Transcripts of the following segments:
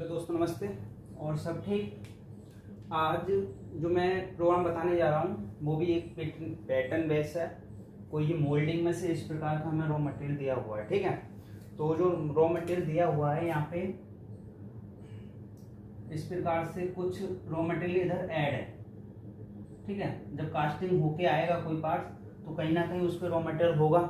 Hello दोस्तों, नमस्ते। और सब ठीक। आज जो मैं प्रोग्राम बताने जा रहा हूँ वो भी एक पैटर्न बेस है। कोई ये मोल्डिंग में से इस प्रकार का हमें रॉ मटेरियल दिया हुआ है, ठीक है। तो जो रॉ मटेरियल दिया हुआ है यहाँ पे इस प्रकार से कुछ रॉ मटेरियल इधर ऐड है, ठीक है। जब कास्टिंग होके आएगा कोई पार्ट तो कहीं ना कहीं उस पर रॉ मटेरियल होगा।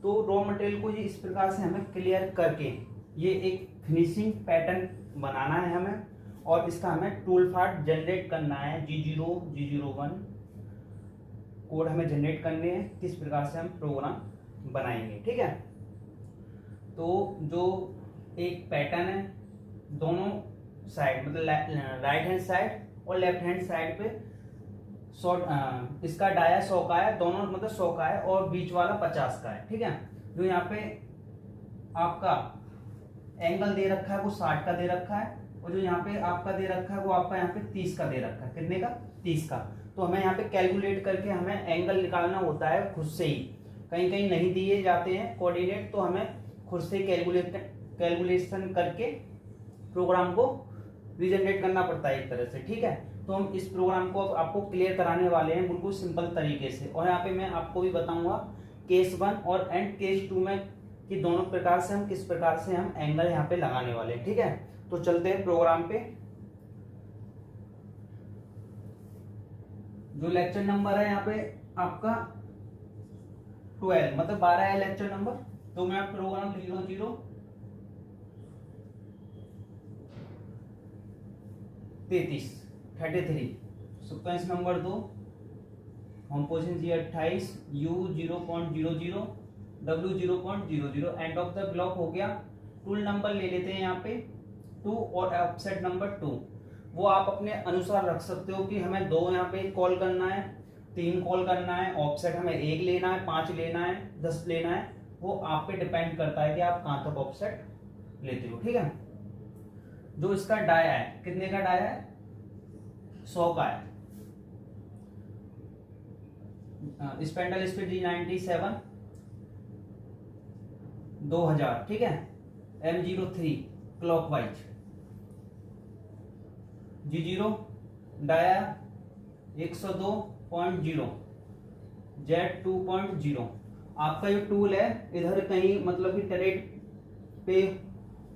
तो रॉ मटेरियल को ये इस प्रकार से हमें क्लियर करके ये एक फिनिशिंग पैटर्न बनाना है हमें, और इसका हमें टूल पार्ट जनरेट करना है। G0 G01 कोड हमें जनरेट करने हैं, किस प्रकार से हम प्रोग्राम बनाएंगे, ठीक है। तो जो एक पैटर्न है, दोनों साइड मतलब राइट हैंड साइड और लेफ्ट हैंड साइड पे इसका डाया 100 का है, दोनों मतलब 100 का है, और बीच वाला 50 का है, ठीक है। जो यहाँ पे आपका एंगल दे रखा है वो 60 का दे रखा है, और जो यहाँ पे आपका दे रखा है वो आपका यहाँ पे 30 का दे रखा है। कितने का? 30 का। तो हमें यहाँ पे कैलकुलेट करके हमें एंगल निकालना होता है खुद से ही। कहीं कहीं नहीं दिए जाते हैं कोऑर्डिनेट, तो हमें खुद से कैलकुलेशन करके प्रोग्राम को रीजनरेट करना पड़ता है एक तरह से, ठीक है। तो हम इस प्रोग्राम को आपको क्लियर कराने वाले हैं बिल्कुल सिंपल तरीके से। और यहाँ पे मैं आपको भी बताऊंगा केस 1 और एंड केस 2 में कि दोनों प्रकार से हम किस प्रकार से हम एंगल यहाँ पे लगाने वाले हैं, ठीक है। तो चलते हैं प्रोग्राम पे। जो लेक्चर नंबर है यहाँ पे आपका 12 मतलब 12 है लेक्चर नंबर। तो मैं प्रोग्राम लिख रहा हूँ 33 sequence number 2, home position G28, U 0.00, W 0.00, end of the block हो गया। टूल नंबर ले लेते हैं यहाँ पे 2 और ऑफसेट नंबर 2। वो आप अपने अनुसार रख सकते हो कि हमें 2 यहाँ पे कॉल करना है, 3 कॉल करना है, ऑफसेट हमें 1 लेना है, 5 लेना है, 10 लेना है। वो आप पे डिपेंड करता है कि आप कहाँ तक ऑफसेट लेते हो, ठीक है। जो इसका डाया है, कितने का डाया है? 100 का है। स्पेंडल स्पीड G97 2000, ठीक है। M03 clockwise. G0 dia 102.0, Z2.0। आपका जो टूल है इधर कहीं मतलब कि टरेट पे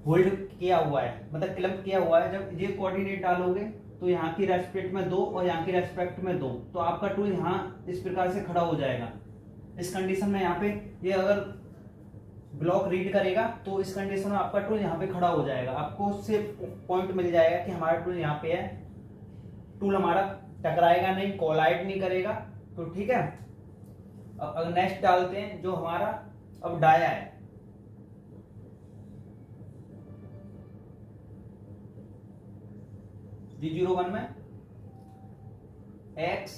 होल्ड किया हुआ है, मतलब क्लम्प किया हुआ है। जब ये कोऑर्डिनेट डालोगे तो यहाँ की रेस्पेक्ट में 2 और यहाँ की रेस्पेक्ट में 2, तो आपका टूल यहाँ इस प्रकार से खड़ा हो जाएगा। इस कंडीशन में यहाँ पे ये अगर ब्लॉक रीड करेगा तो इस कंडीशन में आपका टूल यहाँ पे खड़ा हो जाएगा। आपको उससे पॉइंट मिल जाएगा कि हमारा टूल यहाँ पे है। टूल हमारा टकराएगा नहीं, कोलाइड नहीं करेगा, तो ठीक है। अब नेक्स्ट डालते हैं जो हमारा अब डाया है। G01 में X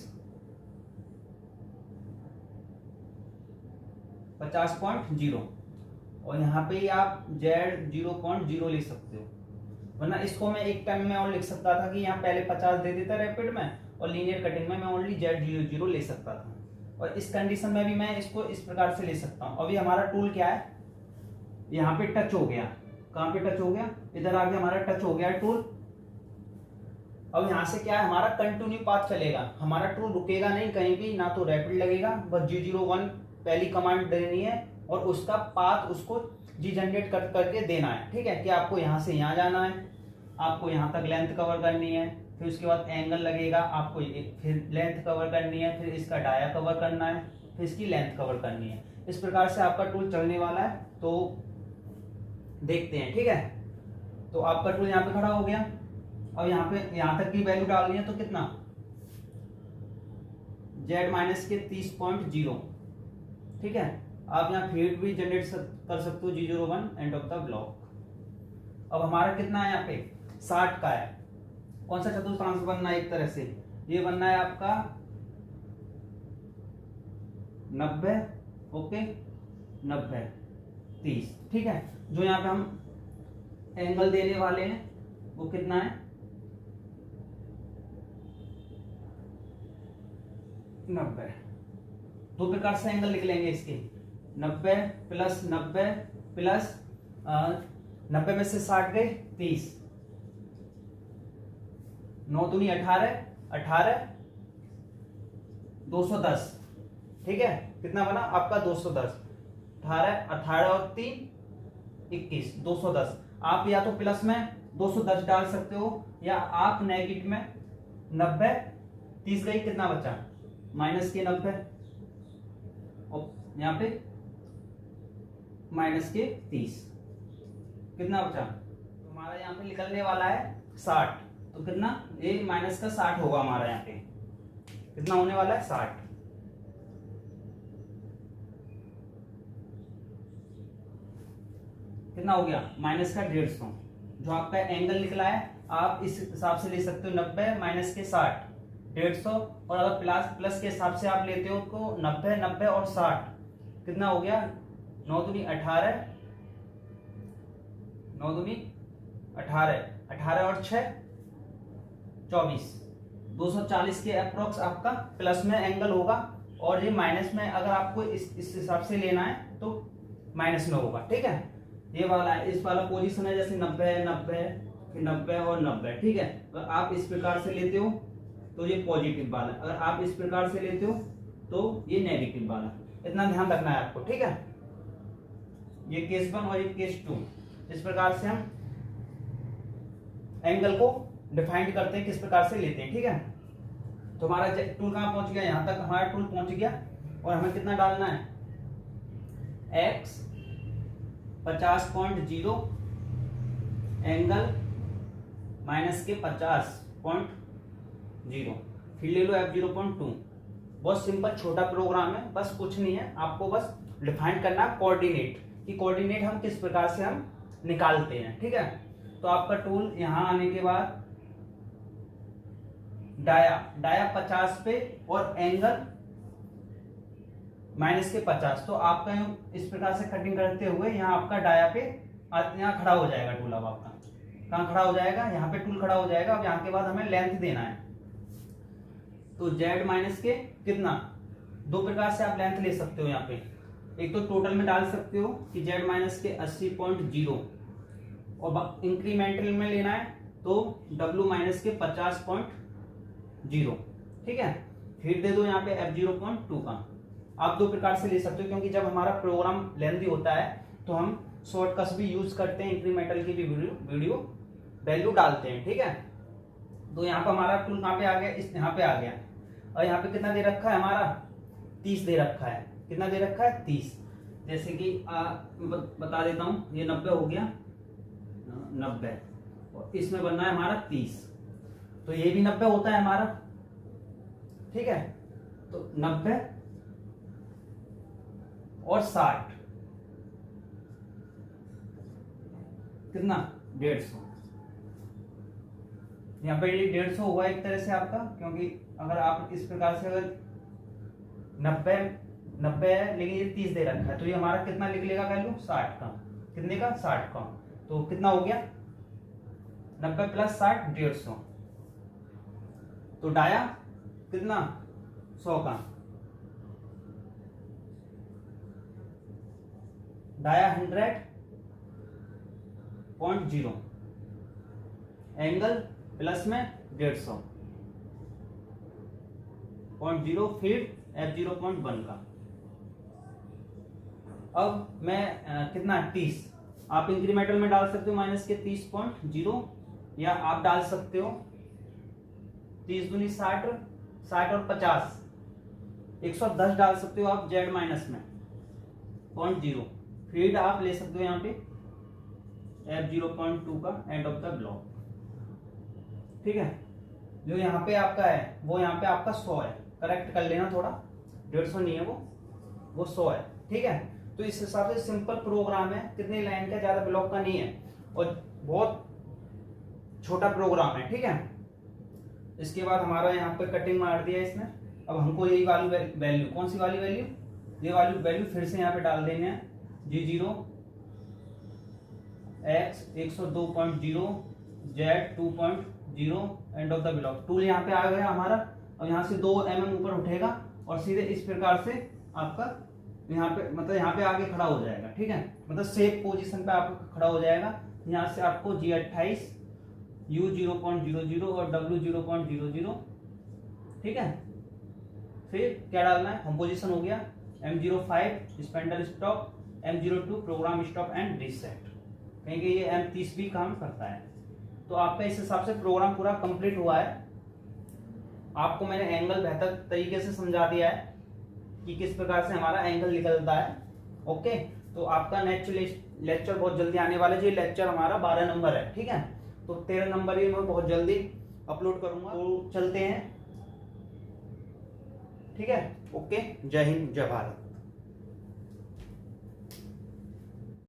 50.0, और यहाँ पे ही आप Z0.0 ले सकते हो। वरना इसको मैं एक टाइम में और लिख सकता था कि यहाँ पहले 50 दे देता रैपिड में, और लीनियर कटिंग में मैं ओनली Z00 ले सकता था। और इस कंडीशन में भी मैं इसको इस प्रकार से ले सकता हूँ। अभी हमारा टूल क्या है, यहाँ पे टच हो गया। कहाँ पे टच हो गया? इधर आगे हमारा टच हो गया टूल। अब यहाँ से क्या है, हमारा कंटिन्यू पाथ चलेगा, हमारा टूल रुकेगा नहीं कहीं भी, ना तो रैपिड लगेगा। बस G01 पहली कमांड देनी है और उसका पाथ उसको जनरेट करके देना है, ठीक है। कि आपको यहाँ से यहाँ जाना है, आपको यहाँ तक लेंथ कवर करनी है, फिर उसके बाद एंगल लगेगा, आपको फिर लेंथ कवर करनी है, फिर इसका डाया कवर करना है, फिर इसकी लेंथ कवर करनी है। इस प्रकार से आपका टूल चलने वाला है। तो देखते हैं, ठीक है। तो आपका टूल यहाँ पे खड़ा हो गया। अब यहाँ पे यहाँ तक की वैल्यू डालनी है, तो कितना? Z माइनस के 30.0, ठीक है। आप यहाँ फील्ड भी जनरेट कर सकते हो G01 end of the block. अब हमारा कितना है यहाँ पे? 60 का है। कौन सा चतुर्थांश बनना है? एक तरह से ये बनना है आपका 90, ओके, 90 30, ठीक है। जो यहाँ पे हम एंगल देने वाले हैं वो कितना है? 90। दो प्रकार से एंगल लिख लेंगे इसके, 90 प्लस 90 प्लस 90 में से 60 गए 30, 9 दूनी 18, 18 210, ठीक है, कितना बना आपका 210, 18 18 और 3 21, 210। आप या तो प्लस में 210 डाल सकते हो या आप नेगेटिव में 90, 30 गई, कितना बचा माइनस के 90 और यहाँ पे माइनस के 30, कितना बचा तो हमारा यहाँ पे निकलने वाला है 60। तो कितना ये माइनस का 60 होगा हमारा, यहाँ पे कितना होने वाला है 60। कितना हो गया माइनस का 150। जो आपका एंगल निकला है आप इस हिसाब से ले सकते हो 90 माइनस के 60 150, और अगर प्लस के हिसाब से आप लेते हो तो 90 90 और 60, कितना हो गया 9 दूनी 18, 9 दूनी 18, 18 और 6 24, 240 के अप्रोक्स आपका प्लस में एंगल होगा, और ये माइनस में अगर आपको इस हिसाब से लेना है तो माइनस में होगा, ठीक है। ये वाला है, इस वाला पोजीशन है जैसे 90 90 90 और 90, ठीक है। अगर आप इस प्रकार से लेते हो तो ये पॉजिटिव वाला, अगर आप इस प्रकार से लेते हो तो ये नेगेटिव वाला, इतना ध्यान रखना है आपको, ठीक है। ये केस 1 और ये केस 2, इस प्रकार से हम एंगल को डिफाइन करते हैं, किस प्रकार से लेते हैं, ठीक है। तो हमारा टूल कहाँ पहुंच गया, यहां तक हमारा टूल पहुंच गया, और हमें कितना डालना है x 50.0 एंगल माइनस के 50.0, फिर ले लो f0.2। बहुत सिंपल छोटा प्रोग्राम है, बस कुछ नहीं है, आपको बस डिफाइन करना कोऑर्डिनेट, कि कोऑर्डिनेट हम किस प्रकार से हम निकालते हैं, ठीक है। तो आपका टूल यहां आने के बाद डाया 50 पे और एंगल माइनस के 50, तो आपका इस प्रकार से कटिंग करते हुए यहाँ आपका डाया पे यहाँ खड़ा हो जाएगा टूल। अब आपका कहाँ खड़ा हो जाएगा, यहाँ पे टूल खड़ा हो जाएगा। अब यहाँ के बाद हमें लेंथ देना है, तो z माइनस के कितना, दो प्रकार से आप लेंथ ले सकते हो यहाँ पे। एक तो टोटल में डाल सकते हो कि z माइनस के 80.0, और इंक्रीमेंटल में लेना है तो w माइनस के 50.0, ठीक है। फिर दे दो यहाँ पे f0.2 का। आप दो प्रकार से ले सकते हो, क्योंकि जब हमारा प्रोग्राम लेंथी होता है तो हम शॉर्टकट्स भी यूज करते हैं, इंक्रीमेंटल की भी वीडियो वैल्यू डालते हैं, ठीक है। तो यहाँ पर हमारा टूल कहाँ पे आ गया, इस यहाँ पे आ गया, और यहाँ पे कितना दे रखा है हमारा 30 दे रखा है। कितना दे रखा है 30, जैसे कि बता देता हूँ, ये 90 हो गया, 90, और इसमें बनना है हमारा 30, तो ये भी 90 होता है हमारा, ठीक है। तो 90 और 60 कितना 150, यहाँ पे ये 150 हुआ एक तरह से आपका, क्योंकि अगर आप इस प्रकार से अगर 90 है लेकिन ये 30 दे रखा है, तो ये हमारा कितना लिख लेगा वैल्यू 60 का, कितने का 60 का। तो कितना हो गया 90 प्लस 60 150, तो डाया कितना 100 का, डाया 100.0 एंगल प्लस में 150.0, फिर f0.1 का। अब मैं कितना 30, आप इंक्रीमेंटल में डाल सकते हो माइनस के 30.0, या आप डाल सकते हो 30 दूनी 60, 60 और 50 110 डाल सकते हो आप z माइनस में 0.0, फिर आप ले सकते हो यहाँ पे f0.2 का एंड ऑफ द ब्लॉक, ठीक है। जो यहाँ पे आपका है वो यहाँ पे आपका 100 है, करेक्ट कर लेना थोड़ा, 150 नहीं है वो 100 है, ठीक है। तो इस हिसाब से सिंपल प्रोग्राम है, कितने लाइन का, ज्यादा ब्लॉक का नहीं है, और बहुत छोटा प्रोग्राम है, ठीक है। इसके बाद हमारा यहाँ पे कटिंग मार दिया इसने। अब हमको यही वाली वैल्यू, कौन सी वाली वैल्यू, ये वाली वैल्यू फिर से यहाँ पे डाल देने हैं, G0 x 102.0 z 2.0 end of the block. Tool यहाँ पे आ गया हमारा, और यहाँ से 2 mm ऊपर उठेगा और सीधे इस प्रकार से आपका यहाँ पे, मतलब यहाँ पे आके खड़ा हो जाएगा, ठीक है। मतलब सेफ पोजीशन पे आपका खड़ा हो जाएगा। यहाँ से आपको G28 U 0.00 और W 0.00, ठीक है। फिर क्या डालना है, होम पोजीशन हो गया, M05 spindle stop, M02 program stop and reset, कहेंगे ये M30 भी काम करता है। तो आपका इस हिसाब से प्रोग्राम पूरा कंप्लीट हुआ है। आपको मैंने एंगल बेहतर तरीके से समझा दिया है कि किस प्रकार से हमारा एंगल निकलता है। ओके, तो आपका नेक्स्ट लेक्चर बहुत जल्दी आने वाला है। ये लेक्चर हमारा 12 नंबर है, ठीक है। तो 13 नंबर ही मैं बहुत जल्दी अपलोड करूंगा। तो चलते हैं, ठीक है। ओके, जय हिंद, जय भारत।